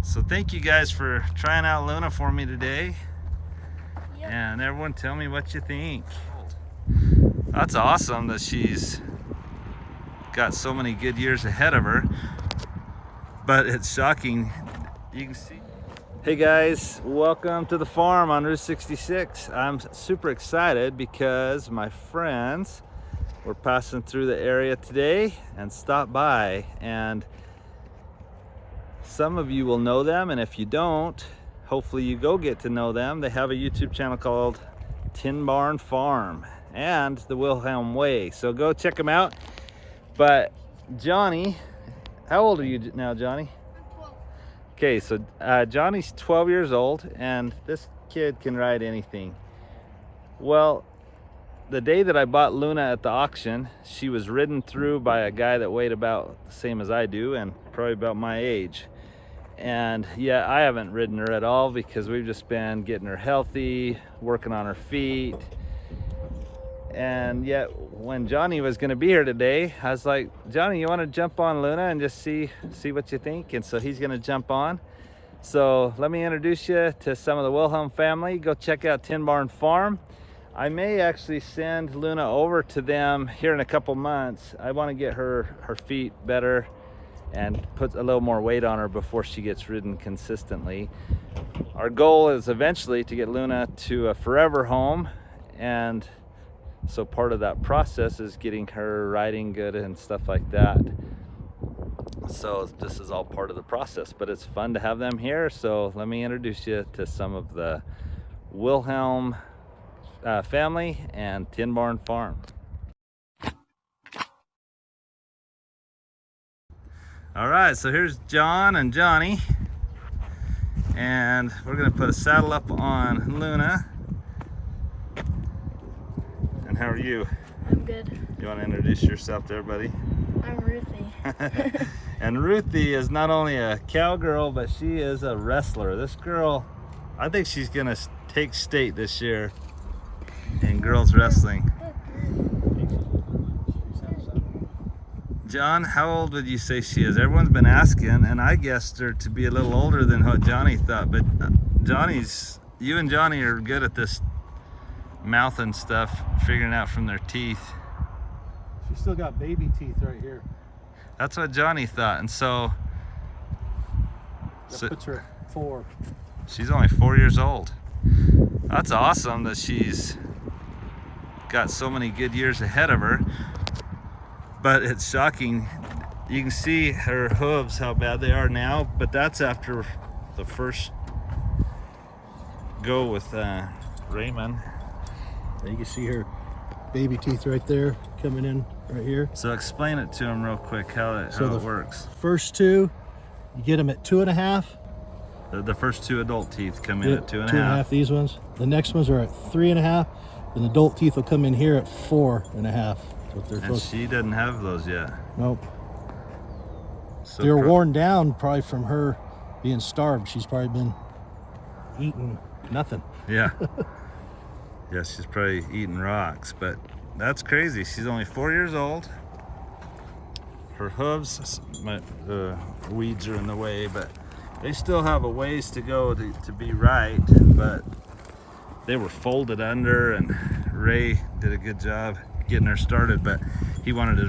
So thank you guys for trying out Luna for me today. Yep. And everyone tell me what you think. That's awesome that she's got so many good years ahead of her. But it's shocking. You can see. Hey guys, welcome to the farm on Route 66. I'm super excited because my friends were passing through the area today and stopped by, and some of you will know them, and if you don't, hopefully you go get to know them. They have a YouTube channel called Tin Barn Farm and the Wilhelm Way, so go check them out. But Johnny, how old are you now, Johnny? I'm 12. Okay, so Johnny's 12 years old, and this kid can ride anything. Well, the day that I bought Luna at the auction, she was ridden through by a guy that weighed about the same as I do and probably about my age. And yeah, I haven't ridden her at all because we've just been getting her healthy, working on her feet. And yet when Johnny was going to be here today, I was like, Johnny, you want to jump on Luna and just see what you think? And so he's going to jump on. So let me introduce you to some of the Wilhelm family. Go check out Tin Barn Farm. I may actually send Luna over to them here in a couple months. I want to get her feet better and put a little more weight on her before she gets ridden consistently. Our goal is eventually to get Luna to a forever home, and so part of that process is getting her riding good and stuff like that. So this is all part of the process, but it's fun to have them here. So let me introduce you to some of the Wilhelm family and Tin Barn Farm. All right, so here's John and Johnny, and we're gonna put a saddle up on Luna. And how are you? I'm good. You want to introduce yourself to everybody? I'm Ruthie. And Ruthie is not only a cowgirl, but she is a wrestler. This girl, I think she's gonna take state this year in girls wrestling. John, how old would you say she is? Everyone's been asking, and I guessed her to be a little older than what Johnny thought, but you and Johnny are good at this mouth and stuff, figuring out from their teeth. She's still got baby teeth right here. That's what Johnny thought, and so That puts her at 4. she's only 4 years old. That's awesome that she's got so many good years ahead of her. But it's shocking. You can see her hooves, how bad they are now, but that's after the first go with Raymond. You can see her baby teeth right there coming in right here. So explain it to him real quick how it works. First 2, you get them at 2.5. The first 2 adult teeth come in at 2.5. 2.5, these ones. The next ones are at 3.5, and the adult teeth will come in here at 4.5. And she doesn't have those yet. Nope. So They're worn down probably from her being starved. She's probably been eating nothing. Yeah. Yeah, she's probably eating rocks, but that's crazy. She's only 4 years old. Her hooves, weeds are in the way, but they still have a ways to go to be right, but they were folded under, and Ray did a good job getting her started, but he wanted to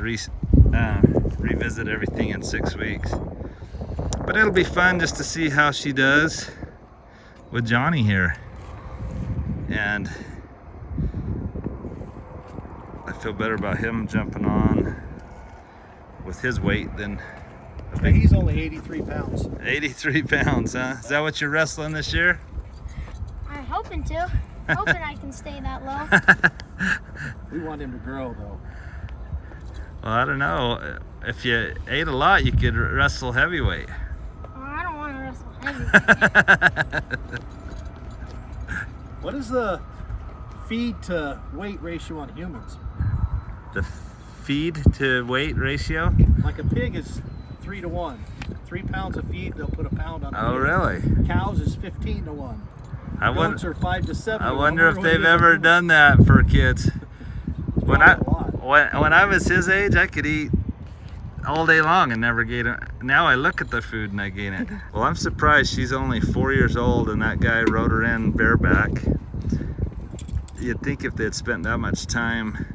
revisit everything in 6 weeks. But it'll be fun just to see how she does with Johnny here. And I feel better about him jumping on with his weight than He's only 83 pounds. 83 pounds, huh? Is that what you're wrestling this year? I'm hoping to. Hoping I can stay that low. We want him to grow, though. Well, I don't know. If you ate a lot, you could wrestle heavyweight. Oh, I don't want to wrestle heavy. What is the feed to weight ratio on humans? The feed to weight ratio? Like a pig is 3-to-1. 3 pounds of feed, they'll put a pound on. Oh, really? Cows is 15-to-1. Goats are 5-to-7. I wonder if they've ever done that for kids. When I was his age, I could eat all day long and never gain it. Now I look at the food and I gain it. Well, I'm surprised she's only 4 years old and that guy rode her in bareback. You'd think if they'd spent that much time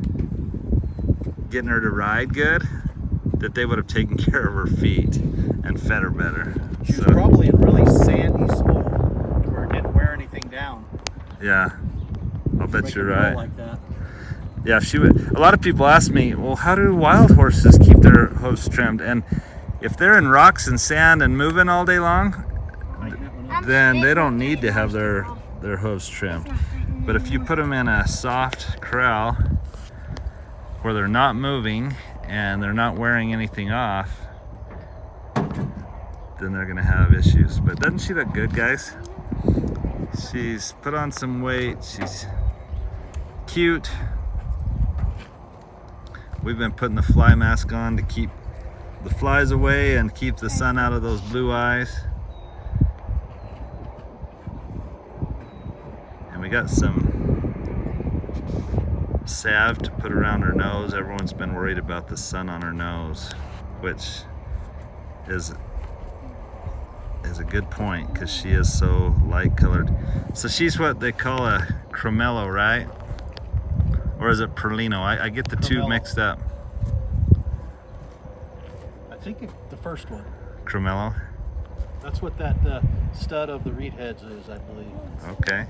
getting her to ride good, that they would have taken care of her feet and fed her better. She was probably in really sandy soil where it didn't wear anything down. Yeah, I'll bet you're right. Like that. Yeah, she would. A lot of people ask me, well, how do wild horses keep their hooves trimmed? And if they're in rocks and sand and moving all day long, then they don't need to have their hooves trimmed. But if you put them in a soft corral where they're not moving and they're not wearing anything off, then they're gonna have issues. But doesn't she look good, guys? She's put on some weight, she's cute. We've been putting the fly mask on to keep the flies away and keep the sun out of those blue eyes. And we got some salve to put around her nose. Everyone's been worried about the sun on her nose, which is a good point because she is so light colored. So she's what they call a cremello, right? Or is it Perlino? I get the two mixed up. I think the first one. Cremello? That's what that stud of the reed heads is, I believe. Okay.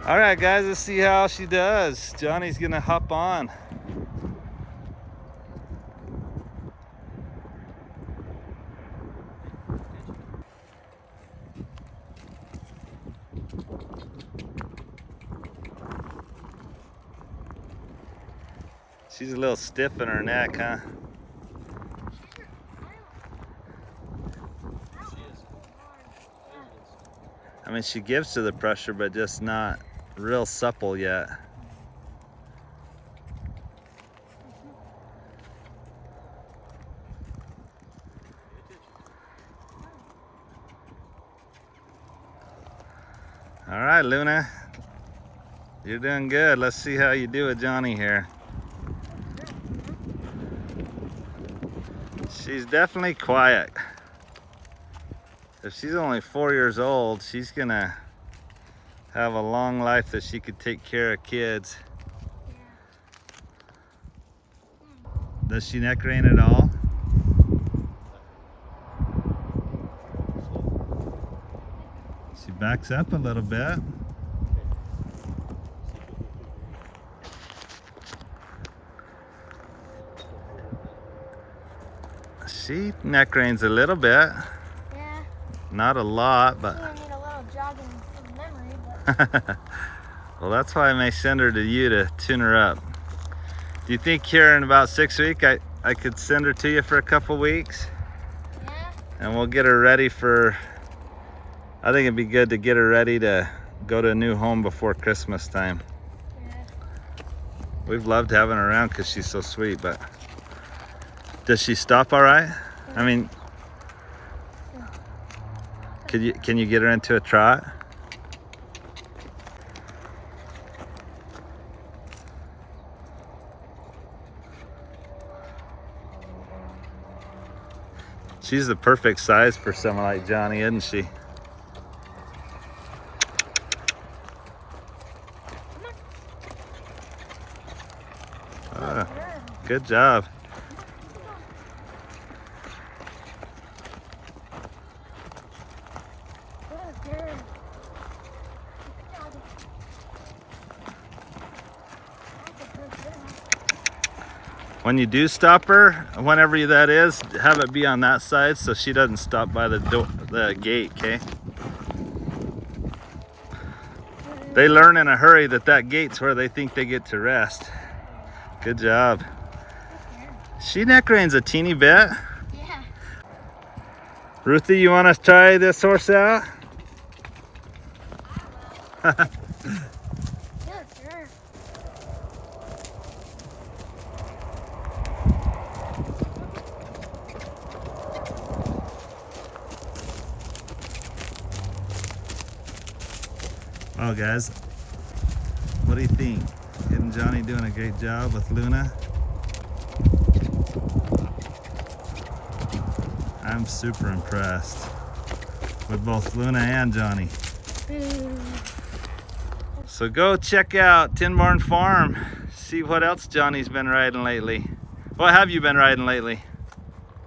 All right, guys, let's see how she does. Johnny's gonna hop on. She's a little stiff in her neck, huh? I mean, she gives to the pressure, but just not real supple yet. All right, Luna, you're doing good. Let's see how you do with Johnny here. She's definitely quiet. If she's only 4 years old, she's gonna have a long life that she could take care of kids. Yeah. Does she neck rein at all? She backs up a little bit. She neck reins a little bit. Yeah. Not a lot, but. I need a little jogging memory, but. Well, that's why I may send her to you to tune her up. Do you think here in about 6 weeks I could send her to you for a couple weeks? Yeah. And we'll get her ready for, I think it'd be good to get her ready to go to a new home before Christmas time. Yeah. We've loved having her around because she's so sweet, but does she stop all right? I mean, can you get her into a trot? She's the perfect size for someone like Johnny, isn't she? Good job. When you do stop her, whenever that is, have it be on that side so she doesn't stop by the gate, okay? They learn in a hurry that gate's where they think they get to rest. Good job. She neck reins a teeny bit. Yeah. Ruthie, you want to try this horse out? Yeah, sure. Well, guys, what do you think? Isn't Johnny doing a great job with Luna? I'm super impressed with both Luna and Johnny. So go check out Tin Barn Farm. See what else Johnny's been riding lately. What have you been riding lately?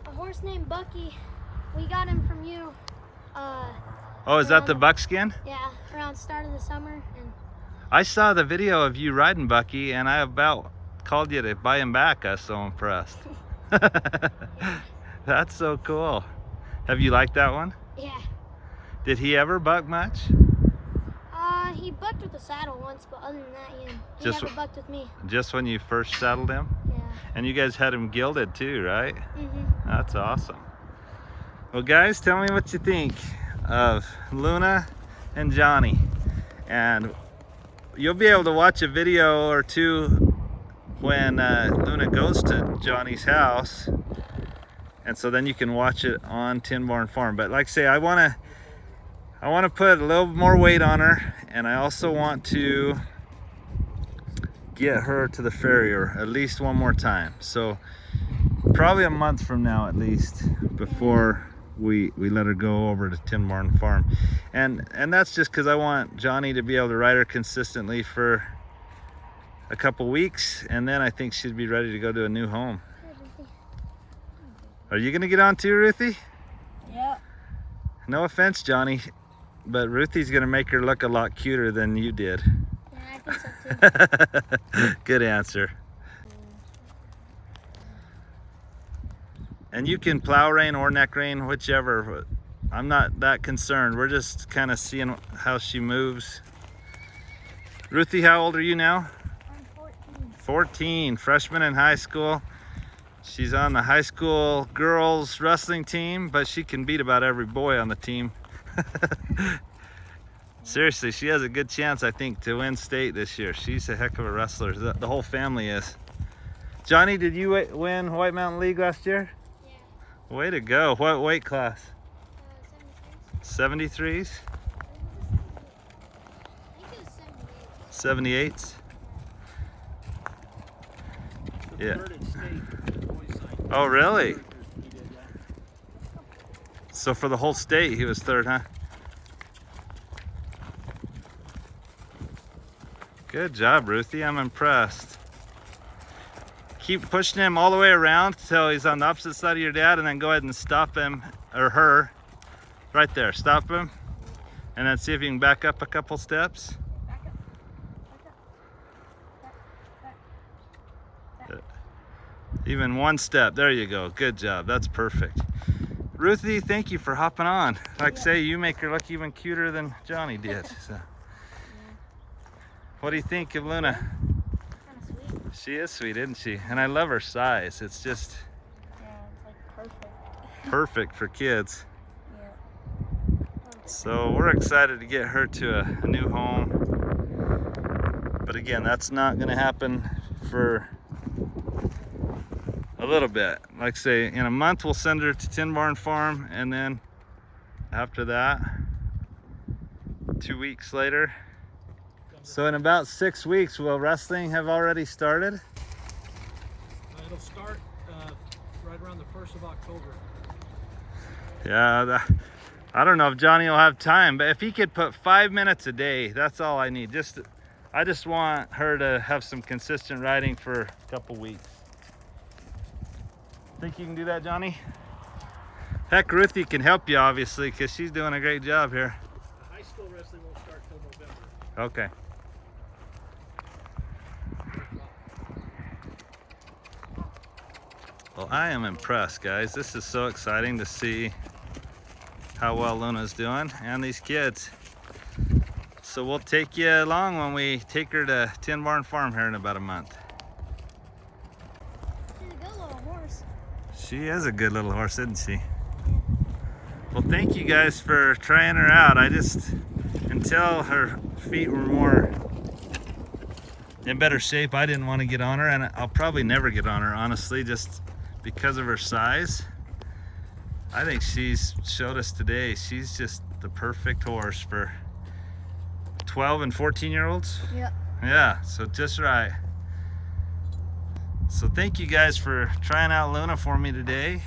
A horse named Bucky. We got him from you. Oh, is that the buckskin? Yeah, around start of the summer. And I saw the video of you riding Bucky and I about called you to buy him back. I was so impressed. That's so cool. Have you liked that one? yeah. Did he ever buck much? He bucked with the saddle once, but other than that, he Just never bucked with me. Just when you first saddled him? Yeah. And you guys had him gilded too, right? Mm-hmm. That's awesome. Well, guys, tell me what you think of Luna and Johnny. And you'll be able to watch a video or two when Luna goes to Johnny's house. And so then you can watch it on Tin Barn Farm. But like I say, I want to put a little more weight on her, and I also want to get her to the farrier at least one more time. So probably a month from now at least before we let her go over to Tin Barn Farm. And that's just because I want Johnny to be able to ride her consistently for a couple weeks, and then I think she'd be ready to go to a new home. Are you gonna get on too, Ruthie? Yeah. No offense, Johnny, but Ruthie's gonna make her look a lot cuter than you did. Yeah, I think so too. Good answer. And you can plow rein or neck rein, whichever. I'm not that concerned. We're just kind of seeing how she moves. Ruthie, how old are you now? I'm 14. 14, freshman in high school. She's on the high school girls wrestling team, but she can beat about every boy on the team. Seriously, she has a good chance, I think, to win state this year. She's a heck of a wrestler. The whole family is. Johnny, did you win White Mountain League last year? Yeah. Way to go. What weight class? 73. 73s? I think it was 78. 78s? Yeah. Third at state, boys side. Oh, really? He did, yeah. So for the whole state, he was third, huh? Good job, Ruthie. I'm impressed. Keep pushing him all the way around till he's on the opposite side of your dad, and then go ahead and stop him, or her, right there. Stop him, and then see if you can back up a couple steps. Even one step. There you go. Good job. That's perfect. Ruthie, thank you for hopping on. Like I say, you make her look even cuter than Johnny did. So. What do you think of Luna? Kind of sweet. She is sweet, isn't she? And I love her size. It's just Yeah, it's like perfect. perfect for kids. Yeah. So we're excited to get her to a new home. But again, that's not going to happen for a little bit. Like I say, in a month we'll send her to Tin Barn Farm, and then after that, 2 weeks later. So in about 6 weeks, will wrestling have already started? It'll start right around the 1st of October. Yeah, I don't know if Johnny will have time, but if he could put 5 minutes a day, that's all I need. I just want her to have some consistent riding for a couple weeks. Think you can do that, Johnny? Heck, Ruthie can help you, obviously, because she's doing a great job here. The high school wrestling won't start till November. Okay. Well, I am impressed, guys. This is so exciting to see how well Luna's doing and these kids. So we'll take you along when we take her to Tin Barn Farm here in about a month. She's a good little horse. She is a good little horse, isn't she? Well, thank you guys for trying her out. Until her feet were more in better shape, I didn't want to get on her, and I'll probably never get on her, honestly, just because of her size. I think she's showed us today she's just the perfect horse for 12 and 14-year-olds. Yep. Yeah, so just right. So thank you guys for trying out Luna for me today.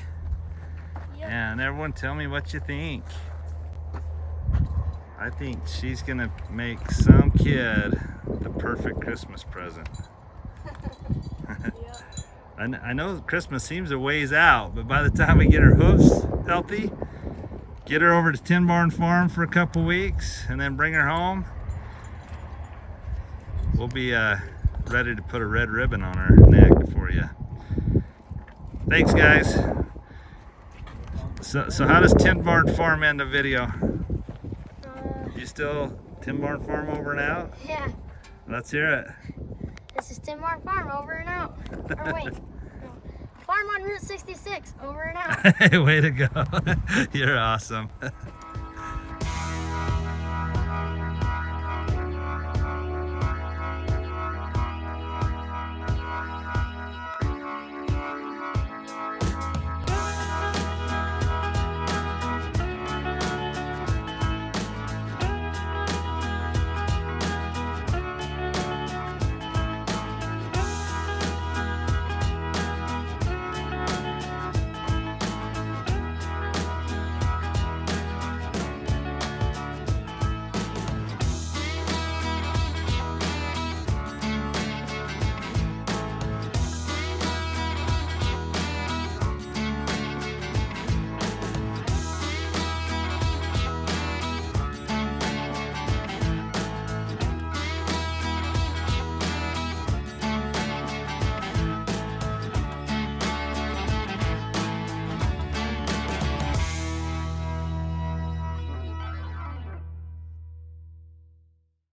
Yep. And everyone tell me what you think. I think she's gonna make some kid the perfect Christmas present. Yep. I know Christmas seems a ways out, but by the time we get her hooves healthy, get her over to Tin Barn Farm for a couple weeks, and then bring her home, we'll be ready to put a red ribbon on her neck for you. Thanks, guys. So how does Tin Barn Farm end the video? You still Tin Barn Farm over and out? Yeah. Let's hear it. This is Tin Barn Farm over and out. Or wait. No. Farm on Route 66 over and out. Way to go. You're awesome.